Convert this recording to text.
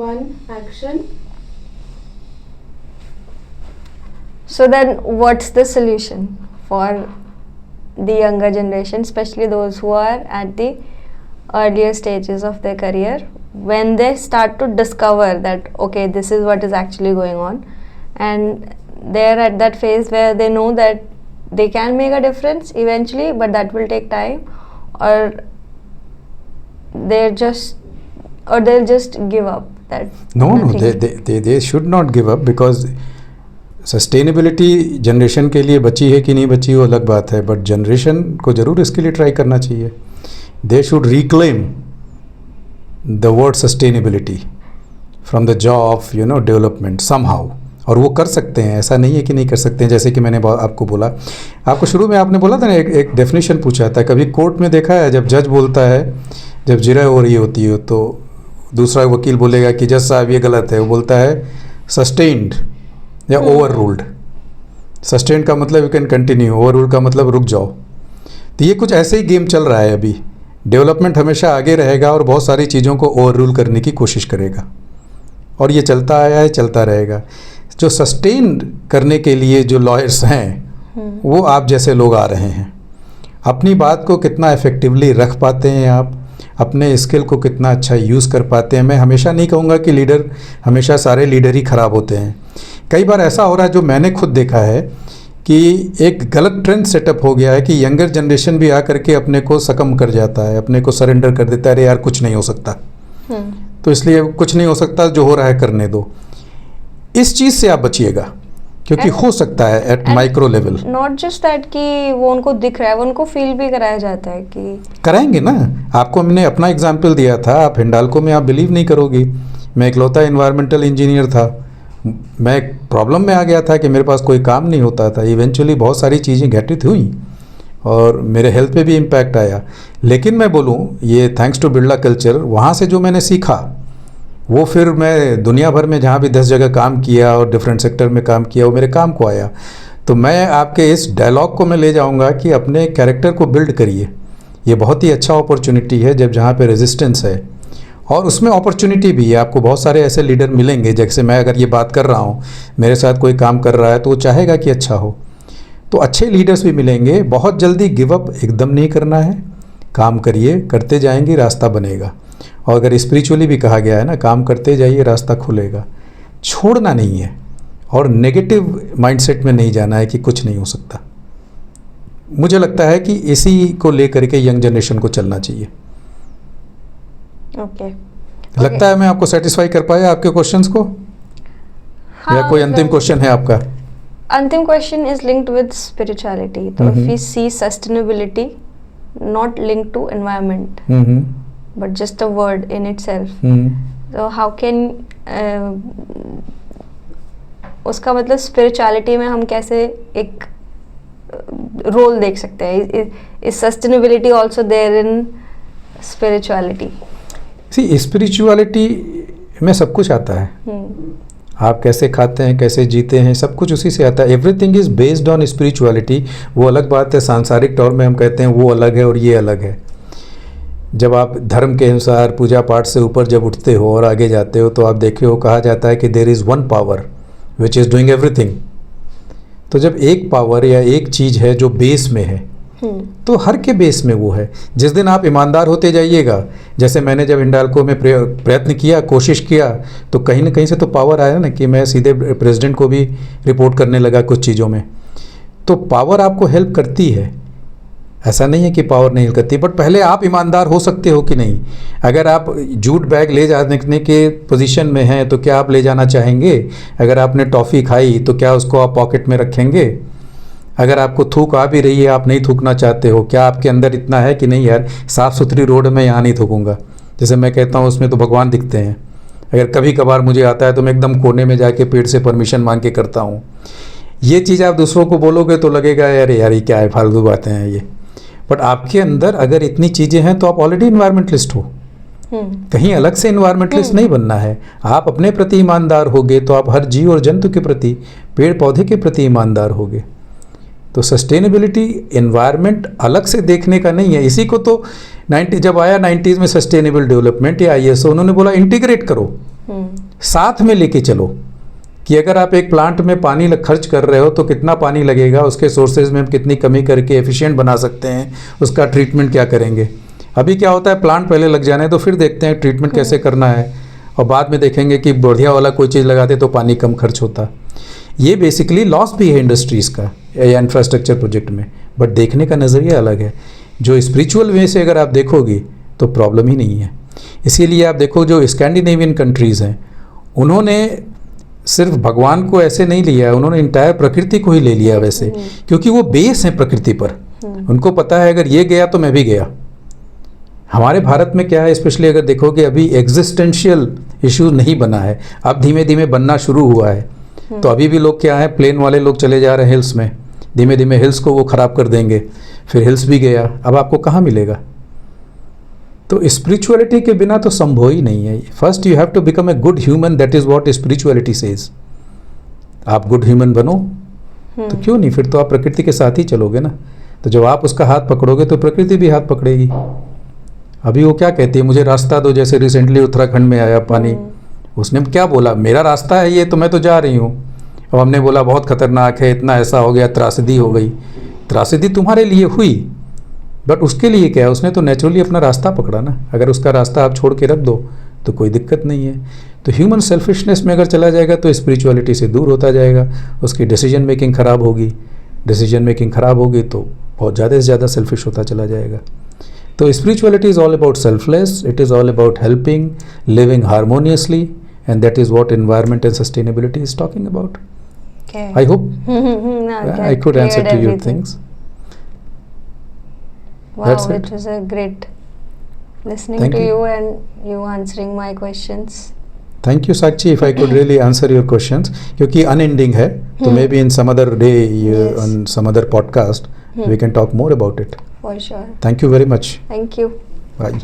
1 action. So then what's the solution for the younger generation, especially those who are at the earlier stages of their career, when they start to discover that okay, this is what is actually going on, and they're at that phase where they know that they can make a difference eventually, but that will take time, or they'll just give up that No, nothing. they should not give up, because sustainability generation के लिए बची है कि नहीं बची वो अलग बात है, बट जनरेशन को ज़रूर इसके लिए ट्राई करना चाहिए. They should reclaim the word sustainability from the jaw of development somehow. और वो कर सकते हैं, ऐसा नहीं है कि नहीं कर सकते हैं. जैसे कि मैंने आपको बोला, आपको शुरू में आपने बोला था ना, एक डेफिनेशन पूछा था. कभी कोर्ट में देखा है जब जज बोलता है, जब जिरह हो रही होती है, तो दूसरा वकील बोलेगा कि जज साहब ये गलत है, वो बोलता है सस्टेन्ड या ओवर रूल्ड. सस्टेन्ड का मतलब you can continue, over ruled का मतलब रुक जाओ. तो ये कुछ ऐसे ही गेम चल रहा है अभी. डेवलपमेंट हमेशा आगे रहेगा और बहुत सारी चीज़ों को ओवर रूल करने की कोशिश करेगा, और ये चलता आया है, चलता रहेगा. जो सस्टेन करने के लिए जो लॉयर्स हैं वो आप जैसे लोग आ रहे हैं. अपनी बात को कितना इफ़ेक्टिवली रख पाते हैं आप, अपने स्किल को कितना अच्छा यूज़ कर पाते हैं. मैं हमेशा नहीं कहूँगा कि लीडर, हमेशा सारे लीडर ही ख़राब होते हैं. कई बार ऐसा हो रहा है, जो मैंने खुद देखा है, कि एक गलत ट्रेंड सेटअप हो गया है कि यंगर जनरेशन भी आकर के अपने को सकम कर जाता है, अपने को सरेंडर कर देता है. अरे यार कुछ नहीं हो सकता, तो इसलिए कुछ नहीं हो सकता, जो हो रहा है करने दो. इस चीज़ से आप बचिएगा, क्योंकि हो सकता है eight micro level. Not just that कि वो उनको दिख रहा है, वो उनको फील भी कराया जाता है कि कराएंगे ना. आपको हमने अपना एग्जाम्पल दिया था. आप हिंडाल्को में, आप बिलीव नहीं करोगी, मैं इकलौता इन्वायरमेंटल इंजीनियर था. मैं एक प्रॉब्लम में आ गया था कि मेरे पास कोई काम नहीं होता था. इवेंचुअली बहुत सारी चीज़ें घटित हुई और मेरे हेल्थ पे भी इम्पैक्ट आया. लेकिन मैं बोलूँ, ये थैंक्स टू बिरला कल्चर, वहाँ से जो मैंने सीखा वो फिर मैं दुनिया भर में जहाँ भी 10 जगह काम किया और डिफरेंट सेक्टर में काम किया, वो मेरे काम को आया. तो मैं आपके इस डायलॉग को मैं ले जाऊँगा कि अपने कैरेक्टर को बिल्ड करिए. ये बहुत ही अच्छा अपॉर्चुनिटी है जब जहाँ पे रेजिस्टेंस है, और उसमें अपॉर्चुनिटी भी है. आपको बहुत सारे ऐसे लीडर मिलेंगे, जैसे मैं अगर ये बात कर रहा हूँ, मेरे साथ कोई काम कर रहा है तो वो चाहेगा कि अच्छा हो. तो अच्छे लीडर्स भी मिलेंगे. बहुत जल्दी गिव अप एकदम नहीं करना है, काम करिए, करते जाएंगे, रास्ता बनेगा. और अगर स्पिरिचुअली भी कहा गया है ना, काम करते जाइए, रास्ता खुलेगा. छोड़ना नहीं है, और नेगेटिव माइंडसेट में नहीं जाना है कि कुछ नहीं हो सकता. मुझे लगता है कि इसी को लेकर के यंग जनरेशन को चलना चाहिए. ओके. लगता है मैं आपको सेटिस्फाई कर पाया आपके क्वेश्चंस को, या कोई अंतिम क्वेश्चन है आपका? अंतिम question is linked with spirituality. तो if we see sustainability not linked to environment but just a word in itself, so how can उसका मतलब स्पिरिचुअलिटी में हम कैसे एक रोल देख सकते हैं? Is sustainability also there in spirituality? See, spirituality में सब कुछ आता है. आप कैसे खाते हैं, कैसे जीते हैं, सब कुछ उसी से आता है. Everything is based on spirituality. वो अलग बात है, सांसारिक तौर में हम कहते हैं वो अलग है और ये अलग है. जब आप धर्म के अनुसार पूजा पाठ से ऊपर जब उठते हो और आगे जाते हो, तो आप देखे हो, कहा जाता है कि there is one power which is doing everything. तो जब एक पावर या एक चीज़ है जो बेस में है, तो हर के बेस में वो है. जिस दिन आप ईमानदार होते जाइएगा, जैसे मैंने जब हिंडाल्को में प्रयत्न किया, कोशिश किया, तो कहीं ना कहीं से तो पावर आया ना, कि मैं सीधे प्रेसिडेंट को भी रिपोर्ट करने लगा कुछ चीज़ों में. तो पावर आपको हेल्प करती है, ऐसा नहीं है कि पावर नहीं करती. बट पहले आप ईमानदार हो सकते हो कि नहीं. अगर आप जूट बैग ले जाने के पोजीशन में हैं, तो क्या आप ले जाना चाहेंगे? अगर आपने टॉफ़ी खाई, तो क्या उसको आप पॉकेट में रखेंगे? अगर आपको थूक आ भी रही है, आप नहीं थूकना चाहते हो, क्या आपके अंदर इतना है कि नहीं यार, साफ़ सुथरी रोड में यहाँ नहीं थूकूंगा? जैसे मैं कहता हूँ, उसमें तो भगवान दिखते हैं. अगर कभी कभार मुझे आता है तो मैं एकदम कोने में जाके पेड़ से परमिशन मांग के करता हूँ. ये चीज़ आप दूसरों को बोलोगे तो लगेगा यार ये क्या है, फालतू बातें हैं ये. बट आपके अंदर अगर इतनी चीज़ें हैं, तो आप ऑलरेडी इन्वायरमेंटलिस्ट हो. कहीं अलग से इन्वायरमेंटलिस्ट नहीं बनना है. आप अपने प्रति ईमानदार होगे तो आप हर जीव और जंतु के प्रति, पेड़ पौधे के प्रति ईमानदार होगे. तो सस्टेनेबिलिटी एनवायरनमेंट अलग से देखने का नहीं है. इसी को तो जब आया 90s में सस्टेनेबल डेवलपमेंट या ISO, उन्होंने बोला इंटीग्रेट करो. साथ में लेके चलो कि अगर आप एक प्लांट में पानी खर्च कर रहे हो तो कितना पानी लगेगा, उसके सोर्सेज में हम कितनी कमी करके एफिशिएंट बना सकते हैं, उसका ट्रीटमेंट क्या करेंगे। अभी क्या होता है, प्लांट पहले लग जाने तो फिर देखते हैं ट्रीटमेंट कैसे करना है, और बाद में देखेंगे कि बढ़िया वाला कोई चीज़ लगाते तो पानी कम खर्च होता। ये बेसिकली लॉस भी है इंडस्ट्रीज़ का या इंफ्रास्ट्रक्चर प्रोजेक्ट में, बट देखने का नज़रिया अलग है। जो स्पिरिचुअल वे से अगर आप देखोगे तो प्रॉब्लम ही नहीं है। इसीलिए आप देखो जो स्कैंडिनेवियन कंट्रीज़ हैं, उन्होंने सिर्फ भगवान को ऐसे नहीं लिया है, उन्होंने इंटायर प्रकृति को ही ले लिया वैसे, क्योंकि वो बेस है प्रकृति पर। उनको पता है अगर ये गया तो मैं भी गया। हमारे भारत में क्या है, स्पेशली अगर देखोगे अभी एग्जिस्टेंशियल इशू नहीं बना है, अब धीमे धीमे बनना शुरू हुआ है। तो अभी भी लोग क्या है, प्लेन वाले लोग चले जा रहे हैं हिल्स में, धीमे धीमे हिल्स को वो ख़राब कर देंगे, फिर हिल्स भी गया, अब आपको कहाँ मिलेगा। तो स्पिरिचुअलिटी के बिना तो संभव ही नहीं है। First you have to become a good human, that is what spirituality says. आप गुड ह्यूमन बनो तो क्यों नहीं, फिर तो आप प्रकृति के साथ ही चलोगे ना। तो जब आप उसका हाथ पकड़ोगे तो प्रकृति भी हाथ पकड़ेगी। अभी वो क्या कहती है, मुझे रास्ता दो, जैसे रिसेंटली उत्तराखंड में आया पानी, उसने क्या बोला, मेरा रास्ता है ये, तो मैं तो जा रही हूँ। अब हमने बोला बहुत खतरनाक है, इतना ऐसा हो गया, त्रासदी हो गई। त्रासदी तुम्हारे लिए हुई, बट उसके लिए क्या है, उसने तो नेचुरली अपना रास्ता पकड़ा ना। अगर उसका रास्ता आप छोड़ के रख दो तो कोई दिक्कत नहीं है। तो ह्यूमन सेल्फिशनेस में अगर चला जाएगा तो स्पिरिचुअलिटी से दूर होता जाएगा, उसकी डिसीजन मेकिंग ख़राब होगी। डिसीजन मेकिंग ख़राब होगी तो बहुत ज़्यादा से ज़्यादा सेल्फिश होता चला जाएगा। तो spirituality is all about selfless, it is all about helping, living harmoniously, and that is what environment and sustainability is talking about. Okay. I hope No, I could answer to your everything. things. Wow, That's it was a great listening Thank to you. you and you answering my questions. Thank you, Sakshi. If I could really answer your questions, क्योंकि unending है, तो maybe in some other day, Yes. on some other podcast, we can talk more about it. For sure. Thank you very much. Thank you. Bye.